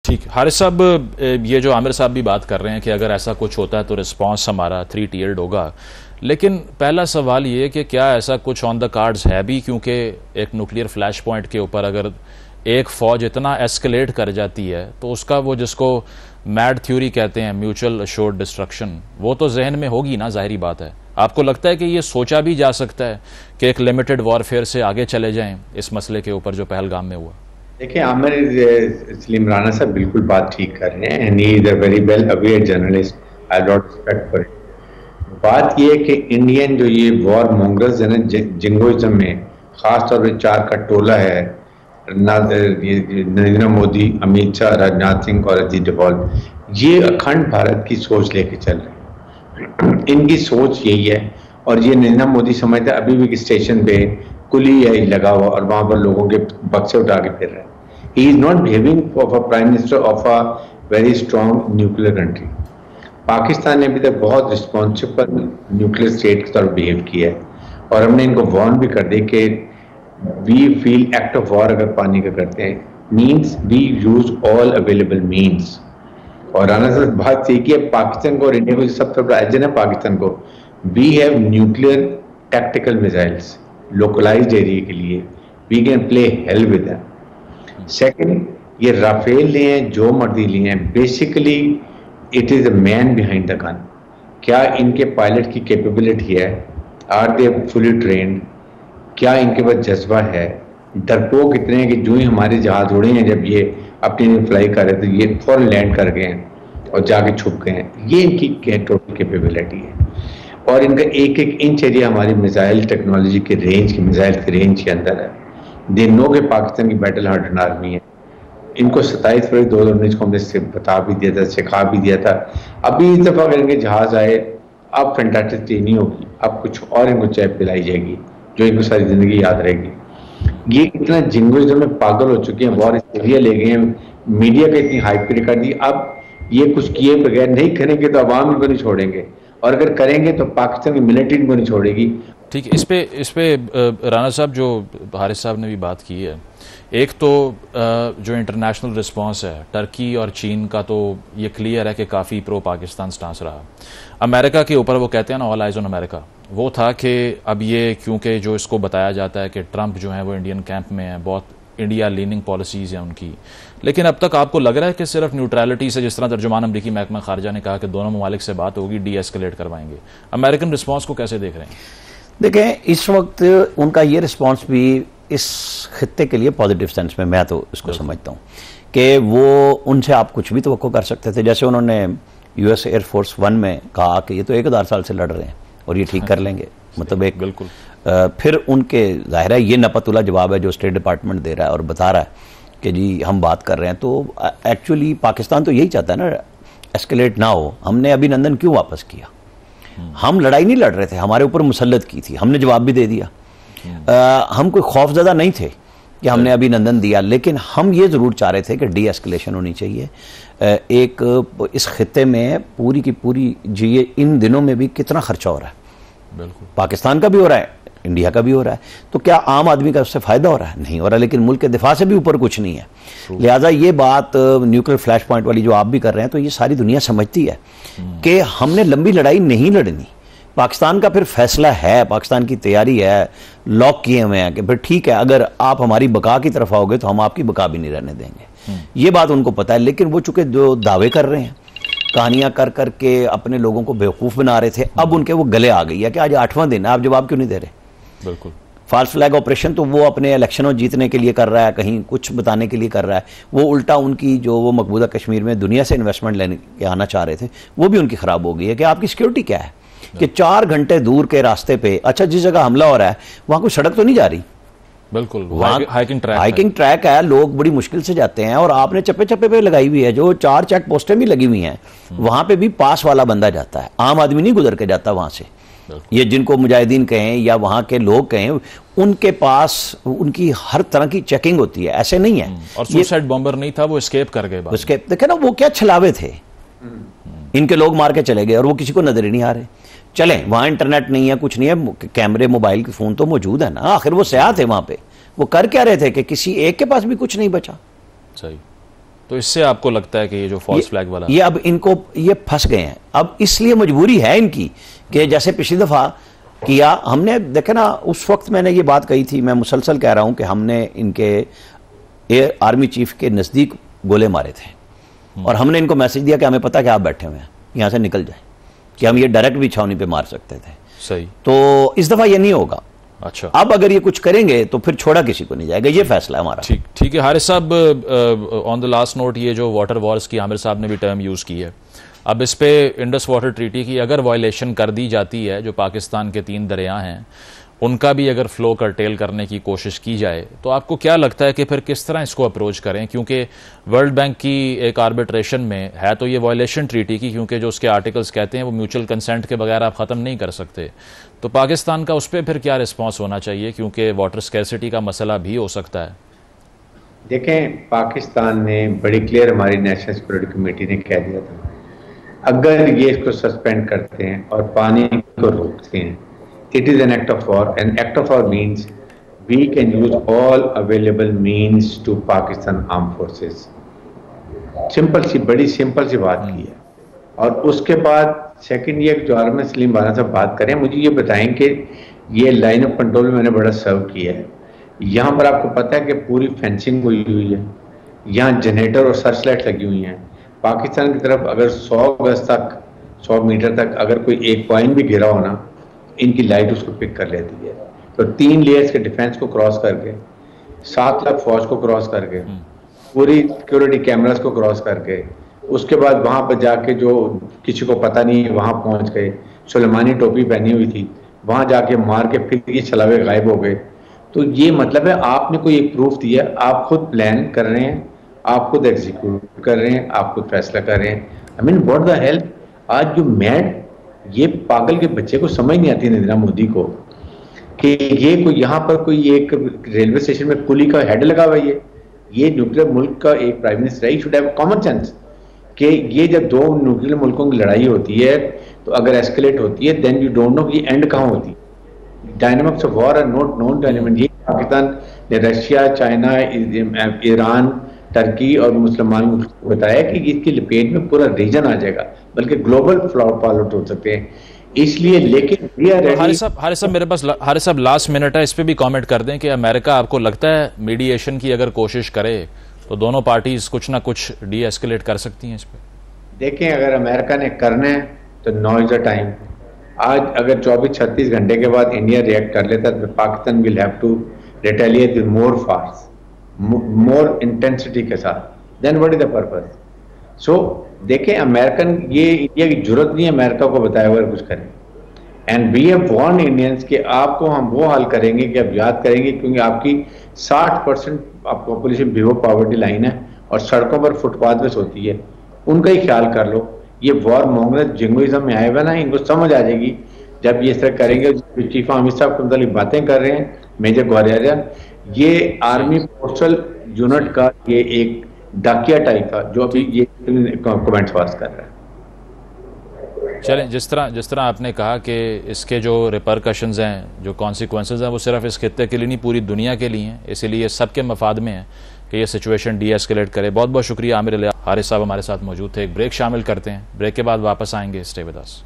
ठीक है हारिस साहब, ये जो आमिर साहब भी बात कर रहे हैं कि अगर ऐसा कुछ होता है तो रिस्पांस हमारा 3 टीयर्ड होगा, लेकिन पहला सवाल ये कि क्या ऐसा कुछ ऑन द कार्ड्स है भी, क्योंकि एक न्यूक्लियर फ्लैश पॉइंट के ऊपर अगर एक फौज इतना एस्केलेट कर जाती है तो उसका वो जिसको मैड थ्योरी कहते हैं, म्यूचुअल अश्योर्ड डिस्ट्रक्शन, वो तो जहन में होगी ना, जाहिर बात है। आपको लगता है कि ये सोचा भी जा सकता है कि एक लिमिटेड वॉरफेयर से आगे चले जाएं इस मसले के ऊपर जो पहलगाम में हुआ? देखिए, आमिर सलीम राना साहब बिल्कुल बात ठीक कर रहे हैं and he is a very well aware journalist, I lot respect for it. बात ये है कि इंडियन जो ये वॉर मोंगर्स है ना जिंगोइज्म में, खासतौर पर 4 का टोला है, नरेंद्र मोदी, अमित शाह, राजनाथ सिंह और अजीत डोभाल, ये अखंड भारत की सोच लेके चल रहे हैं। इनकी सोच यही है और ये नरेंद्र मोदी समझते अभी भी स्टेशन पे कुली है लगा हुआ और वहां पर लोगों के बक्से उठा के फिर रहे हैं। He is not behaving of a prime minister of a very strong nuclear country. Pakistan ने अभी तक बहुत रिस्पॉन्सिबल न्यूक्लियर स्टेट की तरफ बिहेव किया है और हमने इनको वार्न भी कर दी कि we feel act of war अगर पानी का करते हैं means we use all available means. और राना साहब बात सही की है, पाकिस्तान को और इंडिया को सबसे बड़ा एजन है पाकिस्तान को, we have nuclear tactical missiles localized area के लिए, we can play hell with them. Second, ये राफेल लिए हैं, जो मर्जी लिए हैं, basically it is a man behind the gun. क्या इनके पायलट की कैपेबिलिटी है? Are they fully trained? क्या इनके पास जज्बा है? डरपोक इतने हैं कि जो ही हमारे जहाज उड़े हैं, जब ये अपनी फ्लाई कर रहे थे, ये फौरन लैंड कर गए हैं और जाके छुप गए हैं। ये इनकी टोटल कैपेबिलिटी है और इनका एक एक इंच एरिया हमारी मिसाइल टेक्नोलॉजी के रेंज की, मिसाइल के रेंज के अंदर है। दे नो के पाकिस्तान की बैटल हार्डन आर्मी है। इनको 27 फरवरी 2019 को हमने बता भी दिया था, सिखा भी दिया था। अभी इस दफा अगर इनके जहाज आए, अब फैंटास्टिक ट्रेनिंग नहीं होगी, अब कुछ और इनको चाय पिलाई जाएगी जो इनको सारी जिंदगी याद रहेगी। ये इतना जिंगोइज्म में पागल हो चुके हैं, वॉर एरिया ले गए हैं, मीडिया का इतनी हाइप कर दी। अब ये कुछ किए बगैर नहीं करेंगे तो अवाम इनको नहीं छोड़ेंगे और अगर करेंगे तो पाकिस्तान की मिलिट्री इनको नहीं छोड़ेगी। ठीक है, इस पे राना साहब जो हारिस साहब ने भी बात की है, एक तो जो इंटरनेशनल रिस्पांस है टर्की और चीन का, तो ये क्लियर है कि काफ़ी प्रो पाकिस्तान स्टांस रहा। अमेरिका के ऊपर वो कहते हैं ना, ऑल आइज ऑन अमेरिका, वो था कि अब ये क्योंकि जो इसको बताया जाता है कि ट्रंप जो है वो इंडियन कैंप में है, बहुत इंडिया लीनिंग पॉलिसीज़ हैं उनकी, लेकिन अब तक आपको लग रहा है कि सिर्फ न्यूट्रलिटी से, जिस तरह तर्जुमान अमरीकी महकमा खारजा ने कहा कि दोनों ममालिक से बात होगी, डी एस्केलेट करवाएंगे, अमेरिकन रिस्पांस को कैसे देख रहे हैं? देखें, इस वक्त उनका ये रिस्पांस भी इस खित्ते के लिए पॉजिटिव सेंस में मैं तो इसको समझता हूँ कि वो उनसे आप कुछ भी तवक्को कर सकते थे। जैसे उन्होंने यूएस एयरफोर्स 1 में कहा कि ये तो 1000 साल से लड़ रहे हैं और ये ठीक कर लेंगे, मतलब एक बिल्कुल। फिर उनके जाहिर है ये नपतुला जवाब है जो स्टेट डिपार्टमेंट दे रहा है और बता रहा है कि जी हम बात कर रहे हैं। तो एक्चुअली पाकिस्तान तो यही चाहता है ना, एस्केलेट ना हो। हमने अभिनंदन क्यों वापस किया? हम लड़ाई नहीं लड़ रहे थे, हमारे ऊपर मुसल्लत की थी, हमने जवाब भी दे दिया। हम कोई खौफजदा नहीं थे कि हमने अभिनंदन दिया, लेकिन हम ये जरूर चाह रहे थे कि डी एस्केलेशन होनी चाहिए। एक इस खित्ते में पूरी की पूरी जी इन दिनों में भी कितना खर्चा हो रहा है, बिल्कुल पाकिस्तान का भी हो रहा है, इंडिया का भी हो रहा है, तो क्या आम आदमी का उससे फायदा हो रहा है? नहीं हो रहा। लेकिन मुल्क के दिफा से भी ऊपर कुछ नहीं है। लिहाजा ये बात न्यूक्लियर फ्लैश पॉइंट वाली जो आप भी कर रहे हैं, तो ये सारी दुनिया समझती है कि हमने लंबी लड़ाई नहीं लड़नी। पाकिस्तान का फिर फैसला है, पाकिस्तान की तैयारी है, लॉक किए हुए हैं कि फिर ठीक है, अगर आप हमारी बका की तरफ आओगे तो हम आपकी बका भी नहीं रहने देंगे। ये बात उनको पता है। लेकिन वो चूंकि जो दावे कर रहे हैं, कहानियां कर करके अपने लोगों को बेवकूफ बना रहे थे, अब उनके वो गले आ गई है कि आज 8वां दिन है, आप जवाब क्यों नहीं दे रहे? बिल्कुल। फॉल्स फ्लैग ऑपरेशन तो वो अपने इलेक्शनों जीतने के लिए कर रहा है, कहीं कुछ बताने के लिए कर रहा है। वो उल्टा उनकी जो वो मकबूजा कश्मीर में दुनिया से इन्वेस्टमेंट लेने के आना चाह रहे थे, वो भी उनकी खराब हो गई है कि आपकी सिक्योरिटी क्या है कि 4 घंटे दूर के रास्ते पे, अच्छा जिस जगह हमला हो रहा है वहां कोई सड़क तो नहीं जा रही, बिल्कुल हाइकिंग ट्रैक है, लोग बड़ी मुश्किल से जाते हैं और आपने चप्पे चप्पे पे लगाई हुई है, जो 4 चेक पोस्टें भी लगी हुई हैं, वहां पे भी पास वाला बंदा जाता है, आम आदमी नहीं गुजर के जाता वहां से। ये जिनको मुजाहिदीन कहें या वहां के लोग कहें, उनके पास उनकी हर तरह की चेकिंग होती है, ऐसे नहीं है। और सुसाइड बॉम्बर नहीं था, वो एस्केप कर गए। एस्केप देखे ना, वो क्या छलावे थे, इनके लोग मार के चले गए और वो किसी को नजर ही नहीं आ रहे। चले वहां इंटरनेट नहीं है, कुछ नहीं है, कैमरे मोबाइल के फोन तो मौजूद है ना, आखिर वो सयाह थे वहां पे, वो कर क्या रहे थे कि किसी एक के पास भी कुछ नहीं बचा। सही। तो इससे आपको लगता है कि ये जो फॉल्स फ्लैग वाला ये अब इनको ये फंस गए हैं, अब इसलिए मजबूरी है इनकी कि जैसे पिछली दफा किया हमने, देखे ना उस वक्त मैंने ये बात कही थी, मैं मुसलसल कह रहा हूं कि हमने इनके एयर आर्मी चीफ के नजदीक गोले मारे थे और हमने इनको मैसेज दिया कि हमें पता कि आप बैठे हुए हैं, यहां से निकल जाए, कि हम ये डायरेक्ट भी छावनी पे मार सकते थे। सही। तो इस दफा ये नहीं होगा। अच्छा, अब अगर ये कुछ करेंगे तो फिर छोड़ा किसी को नहीं जाएगा, ये फैसला है हमारा। ठीक है हारिस साहब, ऑन द लास्ट नोट, ये जो वाटर वॉर्स की आमिर साहब ने भी टर्म यूज की है, अब इस पे इंडस वाटर ट्रीटी की अगर वायलेशन कर दी जाती है, जो पाकिस्तान के 3 दरिया हैं उनका भी अगर फ्लो करटेल करने की कोशिश की जाए, तो आपको क्या लगता है कि फिर किस तरह इसको अप्रोच करें? क्योंकि वर्ल्ड बैंक की एक आर्बिट्रेशन में है तो ये वायलेशन ट्रीटी की, क्योंकि जो उसके आर्टिकल्स कहते हैं वो म्यूचुअल कंसेंट के बगैर आप ख़त्म नहीं कर सकते। तो पाकिस्तान का उस पर फिर क्या रिस्पॉन्स होना चाहिए, क्योंकि वाटर स्कैरसिटी का मसला भी हो सकता है? देखें, पाकिस्तान ने बड़ी क्लियर, हमारी नेशनल सिक्योरिटी कमेटी ने कह दिया था, अगर ये इसको सस्पेंड करते हैं और पानी को रोकते हैं, it is an act of war. An act of war means we can use all available means to Pakistan armed forces. Simple सी, बड़ी सिंपल सी बात की है। और उसके बाद सेकंड ये जो आर्मी सलीम बाला साहब बात करें, मुझे ये बताएं कि ये लाइन ऑफ कंट्रोल में मैंने बड़ा सर्व किया है, यहाँ पर आपको पता है कि पूरी फेंसिंग हुई हुई है, यहाँ जनरेटर और सर्च लाइट लगी हुई हैं। पाकिस्तान की तरफ अगर 100 गज तक, 100 मीटर तक अगर कोई एक पॉइंट भी गिरा हो ना, इनकी लाइट उसको पिक कर लेती है। तो 3 लेयर्स के डिफेंस को क्रॉस करके, 7 लाख फौज को क्रॉस करके, पूरी सिक्योरिटी कैमरास को क्रॉस करके, उसके बाद वहां पर जाके जो किसी को पता नहीं वहां पहुंच गए, सुलेमानी टोपी पहनी हुई थी, वहां जाके मार के फिर ये चलावे गायब हो गए। तो ये मतलब है आपने कोई एक प्रूफ दिया, आप खुद प्लान कर रहे हैं, आप खुद एग्जीक्यूट कर रहे हैं, आप खुद फैसला कर रहे हैं। I mean what the help. आज जो मैड, ये पागल के बच्चे को समझ नहीं आती नरेंद्र मोदी को कि ये कोई यहाँ पर कोई एक रेलवे स्टेशन में कुली का हेड लगा हुआ है, ये न्यूक्लियर मुल्क का एक प्राइम मिनिस्टर है, शुड हैव कॉमन सेंस कि ये जब 2 न्यूक्लियर मुल्कों की लड़ाई होती है तो अगर एस्केलेट होती है, देन यू डोंट नो कि एंड कहाँ होती है। Dynamics of war are not known to anyone. ये पाकिस्तान ने रशिया, चाइना, ईरान, टर्की और मुसलमान को बताया कि इसकी लपेट में पूरा रीजन आ जाएगा, बल्कि ग्लोबल फॉलोट हो सकते हैं। इसलिए लेकिन हारिस साहब मेरे पास, हारिस साहब लास्ट मिनट है, इस पे भी कमेंट कर दें कि अमेरिका आपको लगता है मीडिएशन की अगर कोशिश करे तो दोनों पार्टीज कुछ ना कुछ डी एस्केलेट कर सकती हैं इस पे? देखें, अगर अमेरिका ने करना है तो नाउ इज द टाइम। आज अगर 24-36 घंटे के बाद इंडिया रिएक्ट कर लेता तो Pakistan will have to retaliate with more fast, more intensity के साथ। Then what is the purpose? So देखें, अमेरिकन, ये इंडिया की जरूरत नहीं है अमेरिका को बताया हुआ कुछ करें। And we have warned Indians कि आपको हम वो हाल करेंगे कि आप याद करेंगे, क्योंकि आपकी 60% पॉपुलेशन बिलो पॉवर्टी लाइन है और सड़कों पर फुटपाथ पे सोती है, उनका ही ख्याल कर लो। ये वॉर मोंगल जिंगोइज्म में आए हुए ना, इनको समझ आ जाएगी जब ये इस तरह करेंगे। चीफ अमित साहब के मतलब बातें कर रहे हैं, मेजर ग्वारियर, ये आर्मी पोस्टल यूनिट का ये एक डाकिया टाइप का जो अभी ये कमेंट्स पास कर रहा है। चलें, जिस तरह आपने कहा कि इसके जो रिपरकशंस हैं, जो कॉन्सिक्वेंसेस हैं, वो सिर्फ इस खित्ते के लिए नहीं पूरी दुनिया के लिए हैं, इसीलिए सबके मफाद में है कि ये सिचुएशन डी एस्केलेट करे। बहुत बहुत शुक्रिया आमिर अली। हारिस साहब हमारे साथ मौजूद थे। एक ब्रेक शामिल करते हैं, ब्रेक के बाद वापस आएंगे। Stay with us.